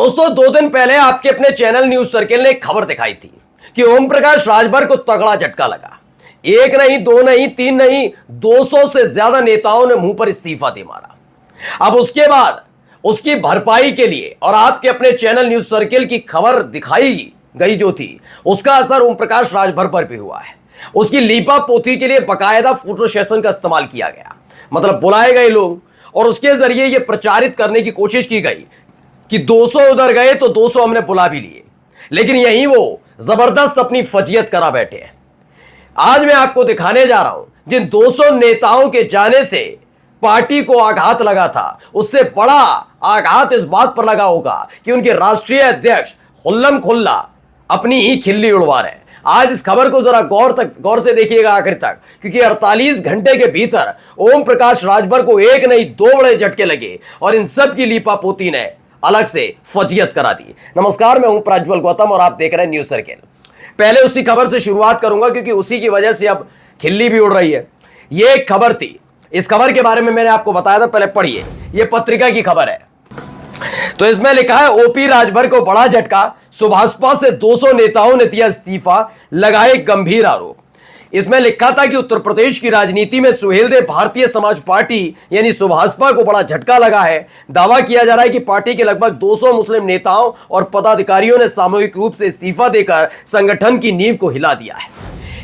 दोस्तों 2 दिन पहले आपके अपने चैनल न्यूज सर्किल ने एक खबर दिखाई थी कि ओम प्रकाश राजभर को तगड़ा झटका लगा। एक नहीं, दो नहीं, तीन नहीं, 200 से ज्यादा नेताओं ने मुंह पर इस्तीफा दे मारा। अब उसके बाद उसकी भरपाई के लिए और आपके अपने चैनल न्यूज सर्किल की खबर दिखाई गई जो थी, उसका असर ओम प्रकाश राजभर पर भी हुआ है। उसकी लीपा पोथी के लिए बकायदा फोटो सेशन का इस्तेमाल किया गया, मतलब बुलाए गए लोग और उसके जरिए यह प्रचारित करने की कोशिश की गई कि 200 उधर गए तो 200 हमने बुला भी लिए, लेकिन यही वो जबरदस्त अपनी फजीयत करा बैठे हैं। आज मैं आपको दिखाने जा रहा हूं जिन 200 नेताओं के जाने से पार्टी को आघात लगा था, उससे बड़ा आघात इस बात पर लगा होगा कि उनके राष्ट्रीय अध्यक्ष खुल्लम खुल्ला अपनी ही खिल्ली उड़वा रहे हैं। आज इस खबर को जरा गौर से देखिएगा आखिर तक, क्योंकि 48 घंटे के भीतर ओम प्रकाश राजभर को एक नहीं 2 बड़े झटके लगे और इन सब की लीपापोती ने अलग से फजीयत करा दी। नमस्कार, मैं हूं प्रज्वल गौतम और आप देख रहे हैं न्यूज सर्किल। पहले उसी खबर से शुरुआत करूंगा क्योंकि उसी की वजह से अब खिल्ली भी उड़ रही है। यह एक खबर थी, इस खबर के बारे में मैंने आपको बताया था, पहले पढ़िए। यह पत्रिका की खबर है। तो इसमें लिखा है ओपी राजभर को बड़ा झटका, सुभाषपा से 200 नेताओं ने दिया इस्तीफा, लगाए गंभीर आरोप। इसमें लिखा था कि उत्तर प्रदेश की राजनीति में सुहेलदेव भारतीय समाज पार्टी यानी सुभाषपा को बड़ा झटका लगा है। दावा किया जा रहा है कि पार्टी के लगभग 200 मुस्लिम नेताओं और पदाधिकारियों ने सामूहिक रूप से इस्तीफा देकर संगठन की नींव को हिला दिया है।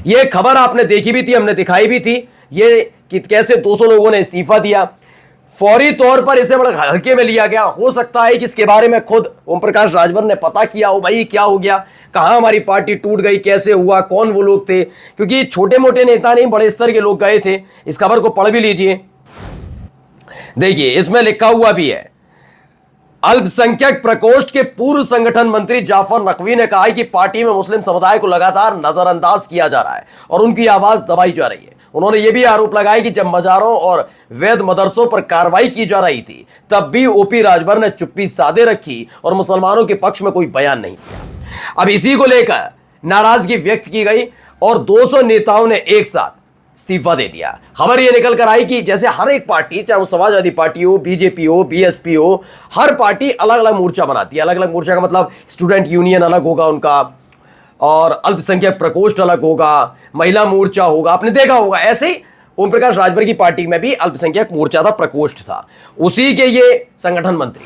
यह खबर आपने देखी भी थी, हमने दिखाई भी थी, ये कि कैसे 200 लोगों ने इस्तीफा दिया। फौरी तौर पर इसे बड़ा हल्के में लिया गया। हो सकता है कि इसके बारे में खुद ओम प्रकाश राजभर ने पता किया हो, भाई क्या हो गया, कहां हमारी पार्टी टूट गई, कैसे हुआ, कौन वो लोग थे, क्योंकि छोटे मोटे नेता नहीं, बड़े स्तर के लोग गए थे। इस खबर को पढ़ भी लीजिए। देखिए इसमें लिखा हुआ भी है, अल्पसंख्यक प्रकोष्ठ के पूर्व संगठन मंत्री जाफर नकवी ने कहा है कि पार्टी में मुस्लिम समुदाय को लगातार नजरअंदाज किया जा रहा है और उनकी आवाज दबाई जा रही है। उन्होंने यह भी आरोप लगाया कि जब मजारों और वैध मदरसों पर कार्रवाई की जा रही थी तब भी ओपी राजभर ने चुप्पी साधे रखी और मुसलमानों के पक्ष में कोई बयान नहीं दिया। अब इसी को लेकर नाराजगी व्यक्त की गई और 200 नेताओं ने एक साथ इस्तीफा दे दिया। खबर यह निकल कर आई कि जैसे हर एक पार्टी, चाहे वो समाजवादी पार्टी हो, बीजेपी हो, बीएसपी हो, हर पार्टी अलग अलग मोर्चा बनाती है। अलग अलग मोर्चा का मतलब स्टूडेंट यूनियन अलग होगा उनका, और अल्पसंख्यक प्रकोष्ठ अलग होगा, महिला मोर्चा होगा, आपने देखा होगा। ऐसे ही ओम प्रकाश राजभर की पार्टी में भी अल्पसंख्यक मोर्चा था, प्रकोष्ठ था, उसी के ये संगठन मंत्री।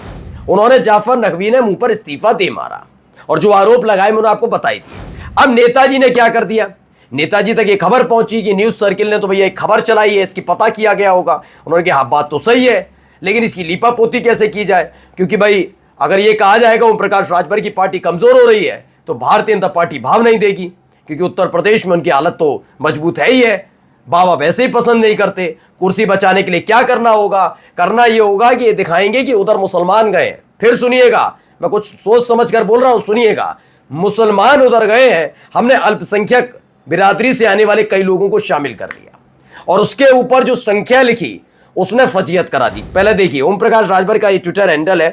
उन्होंने जाफर नकवी ने मुंह पर इस्तीफा दे मारा और जो आरोप लगाए मैंने आपको बताई थी। अब नेताजी ने क्या कर दिया, नेताजी तक ये खबर पहुंची कि न्यूज सर्किल ने तो भैया एक खबर चलाई है, इसकी पता किया गया होगा। उन्होंने कहा हाँ बात तो सही है, लेकिन इसकी लीपापोती कैसे की जाए, क्योंकि भाई अगर ये कहा जाएगा ओम प्रकाश राजभर की पार्टी कमजोर हो रही है तो भारतीय जनता पार्टी भाव नहीं देगी, क्योंकि उत्तर प्रदेश में उनकी हालत तो मजबूत है ही है। बाबा वैसे ही पसंद नहीं करते। कुर्सी बचाने के लिए क्या करना होगा, करना यह होगा कि ये दिखाएंगे कि उधर मुसलमान गए। फिर सुनिएगा, मैं कुछ सोच समझ कर बोल रहा हूं, सुनिएगा। मुसलमान उधर गए हैं, हमने अल्पसंख्यक बिरादरी से आने वाले कई लोगों को शामिल कर लिया और उसके ऊपर जो संख्या लिखी उसने फजीयत करा दी। पहले देखिए ओम प्रकाश राजभर का ये ट्विटर हैंडल है,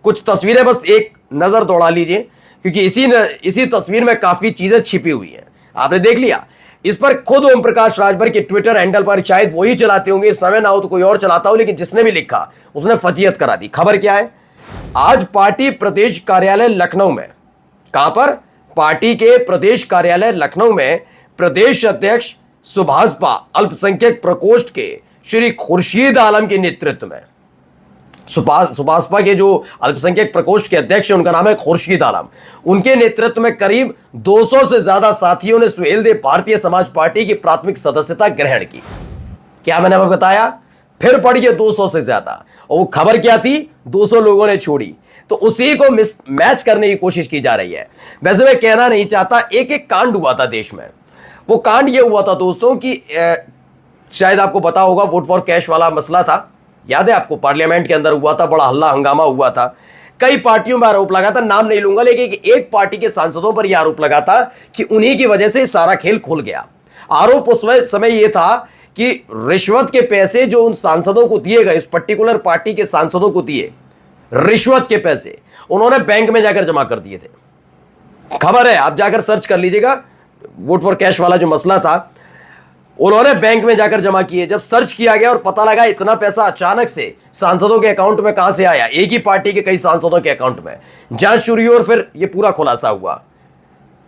कुछ तस्वीरें बस एक नजर दौड़ा लीजिए, क्योंकि इसी तस्वीर में काफी चीजें छिपी हुई हैं। आपने देख लिया, इस पर खुद ओम प्रकाश राजभर के ट्विटर हैंडल पर शायद वही चलाते होंगे, समय ना हो तो कोई और चलाता हो, लेकिन जिसने भी लिखा उसने फजीयत करा दी। खबर क्या है, आज पार्टी प्रदेश कार्यालय लखनऊ में, कहां पर, पार्टी के प्रदेश कार्यालय लखनऊ में प्रदेश अध्यक्ष सुभाषपा अल्पसंख्यक प्रकोष्ठ के श्री खुर्शीद आलम के नेतृत्व में, सुभाषपा के जो अल्पसंख्यक प्रकोष्ठ के अध्यक्ष हैं उनका नाम है खुर्शीद आलम, उनके नेतृत्व में करीब 200 से ज्यादा साथियों ने सुहेलदेव भारतीय समाज पार्टी की प्राथमिक सदस्यता ग्रहण की। क्या मैंने आपको बताया, फिर पढ़िए 200 से ज्यादा, और वो खबर क्या थी, 200 लोगों ने छोड़ी। तो उसी को मैच करने की कोशिश की जा रही है। वैसे मैं कहना नहीं चाहता, एक एक कांड हुआ था देश में। वो कांड ये हुआ था दोस्तों कि शायद आपको पता होगा, वोट फॉर कैश वाला मसला था, याद है आपको, पार्लियामेंट के अंदर हुआ था, बड़ा हल्ला हंगामा हुआ था। कई पार्टियों में आरोप लगा था, नाम नहीं लूंगा, लेकिन एक पार्टी के सांसदों पर यह आरोप लगा था कि उन्हीं की वजह से सारा खेल खुल गया। आरोप उस समय यह था कि रिश्वत के पैसे जो उन सांसदों को दिए गए, उस पर्टिकुलर पार्टी के सांसदों को दिए रिश्वत के पैसे, उन्होंने बैंक में जाकर जमा कर दिए थे। खबर है, आप जाकर सर्च कर लीजिएगा, वोट फॉर कैश वाला जो मसला था, उन्होंने बैंक में जाकर जमा किए। जब सर्च किया गया और पता लगा इतना पैसा अचानक से सांसदों के अकाउंट में कहां से आया? एक ही पार्टी के कई सांसदों के अकाउंट में जांच शुरू हुई और फिर यह पूरा खुलासा हुआ।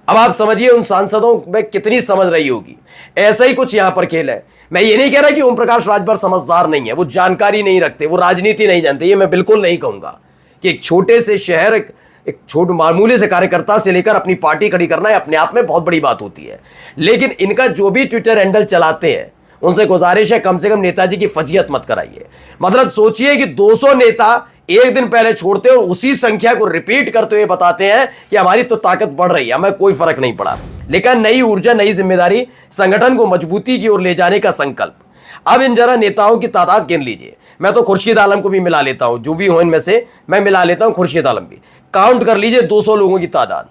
अब आप समझिए उन सांसदों में कितनी समझ रही होगी। ऐसा ही कुछ यहां पर खेल है। मैं ये नहीं कह रहा कि ओम प्रकाश राजभर समझदार नहीं है, वो जानकारी नहीं रखते, वो राजनीति नहीं जानते, ये मैं बिल्कुल नहीं कहूंगा कि एक छोटे से शहर, एक छोटे मामूली से कार्यकर्ता से लेकर अपनी पार्टी खड़ी करना है अपने आप में बहुत बड़ी बात होती है। लेकिन इनका जो भी ट्विटर हैंडल चलाते हैं उनसे गुजारिश है कम से कम नेताजी की फजीयत मत कराइए। मतलब सोचिए कि 200 नेता एक दिन पहले छोड़ते और उसी संख्या को रिपीट करते हुए बताते हैं कि हमारी तो ताकत बढ़ रही है, हमें कोई फर्क नहीं पड़ा। लेकिन नई ऊर्जा, नई जिम्मेदारी, संगठन को मजबूती की ओर ले जाने का संकल्प। अब इन जरा नेताओं की तादाद गिन लीजिए। मैं तो खुर्शीद आलम को भी मिला लेता हूं, जो भी हो इनमें से मैं मिला लेता हूं खुर्शीद आलम भी। काउंट कर लीजिए 200 लोगों की तादाद।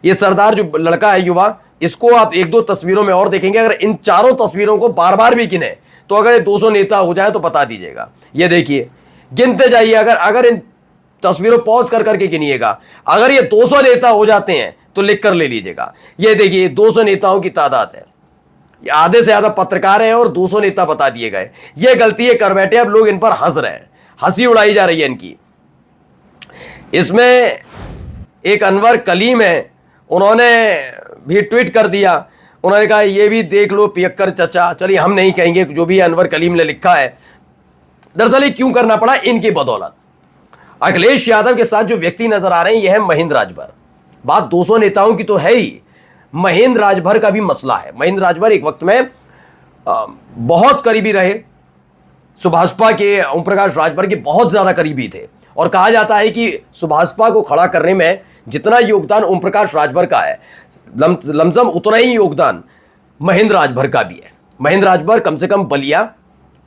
ये सरदार जो लड़का है युवा, इसको आप एक दो तस्वीरों में और देखेंगे। अगर इन चारों तस्वीरों को बार बार भी गिने तो अगर ये 200 नेता हो जाए तो बता दीजिएगा। ये देखिए, गिनते जाइए। अगर इन तस्वीरों पॉज कर करके गिनिएगा, अगर ये 200 नेता हो जाते हैं तो लिख कर ले लीजिएगा। ये देखिए 200 नेताओं की तादाद है। ये आधे से ज्यादा पत्रकार हैं और 200 नेता बता दिए गए। ये गलती है कर बैठे, अब लोग इन पर हंस रहे हैं, हंसी उड़ाई जा रही है इनकी। इसमें एक अनवर कलीम है, उन्होंने भी ट्वीट कर दिया। उन्होंने कहा ये भी देख लो पियक्कर चचा। चलिए हम नहीं कहेंगे, जो भी अनवर कलीम ने लिखा है। दरअसल ये क्यों करना पड़ा? इनकी बदौलत। अखिलेश यादव के साथ जो व्यक्ति नजर आ रहे हैं, यह है महेंद्र राजभर। बात 200 नेताओं की तो है ही, महेंद्र राजभर का भी मसला है। महेंद्र राजभर एक वक्त में बहुत करीबी रहे सुभाषपा के, ओम प्रकाश राजभर के बहुत ज्यादा करीबी थे। और कहा जाता है कि सुभाषपा को खड़ा करने में जितना योगदान ओम प्रकाश राजभर का है, लमसम उतना ही योगदान महेंद्र राजभर का भी है। महेंद्र राजभर कम से कम बलिया,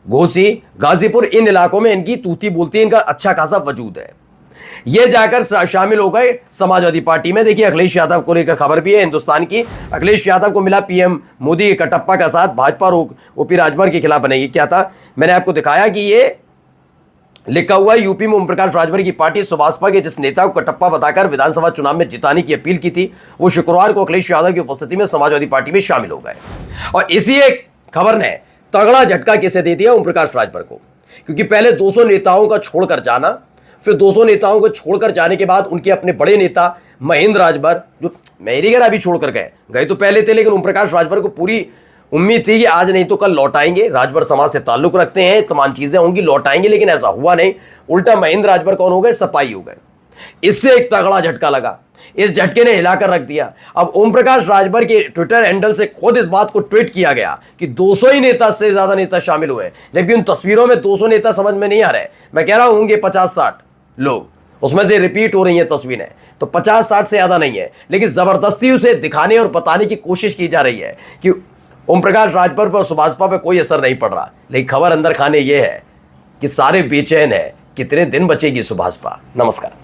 घोसी, गाजीपुर, इन इलाकों में इनकी तूती बोलती है, इनका अच्छा खासा वजूद है। ये जाकर शामिल हो गए समाजवादी पार्टी में। देखिए अखिलेश यादव को लेकर खबर भी है हिंदुस्तान की। अखिलेश यादव को मिला पीएम मोदी के कटप्पा का साथ, भाजपा और ओपी राजभर के खिलाफ बनेगी। क्या था? मैंने आपको दिखाया कि ये लिखा हुआ है, यूपी में ओम प्रकाश राजभर की पार्टी सुभाषपा के जिस नेता को कटप्पा बताकर विधानसभा चुनाव में जिताने की अपील की थी, वो शुक्रवार को अखिलेश यादव की उपस्थिति में समाजवादी पार्टी में शामिल हो गए। और इसी एक खबर ने तगड़ा झटका किसे दे दिया? ओम प्रकाश राजभर को। क्योंकि पहले 200 नेताओं का छोड़कर जाना, फिर 200 नेताओं को छोड़कर जाने के बाद उनके अपने बड़े नेता महेंद्र राजभर, जो मेरी घर अभी छोड़कर गए तो पहले थे, लेकिन ओम प्रकाश राजभर को पूरी उम्मीद थी कि आज नहीं तो कल लौट आएंगे, राजभर समाज से ताल्लुक रखते हैं, तमाम चीजें होंगी, लौट आएंगे। लेकिन ऐसा हुआ नहीं। उल्टा महेंद्र राजभर कौन हो गए? सपाई हो गए। इससे एक तगड़ा झटका लगा। इस झटके ने हिलाकर रख दिया। अब ओम प्रकाश राजभर के ट्विटर हैंडल से खुद इस बात को ट्वीट किया गया कि 200 ही नेता से ज्यादा नेता शामिल हुए, जबकि उन तस्वीरों में 200 नेता समझ में नहीं आ रहे। मैं कह रहा हूं होंगे 50-60 लोग, उसमें से रिपीट हो रही है तस्वीरें, तो 50-60 से ज्यादा नहीं है। लेकिन जबरदस्ती उसे दिखाने और बताने की कोशिश की जा रही है कि ओम प्रकाश राजभर पर, सुभाषपा पर कोई असर नहीं पड़ रहा। लेकिन खबर अंदर खाने यह है कि सारे बेचैन है, कितने दिन बचेगी सुभाषपा। नमस्कार।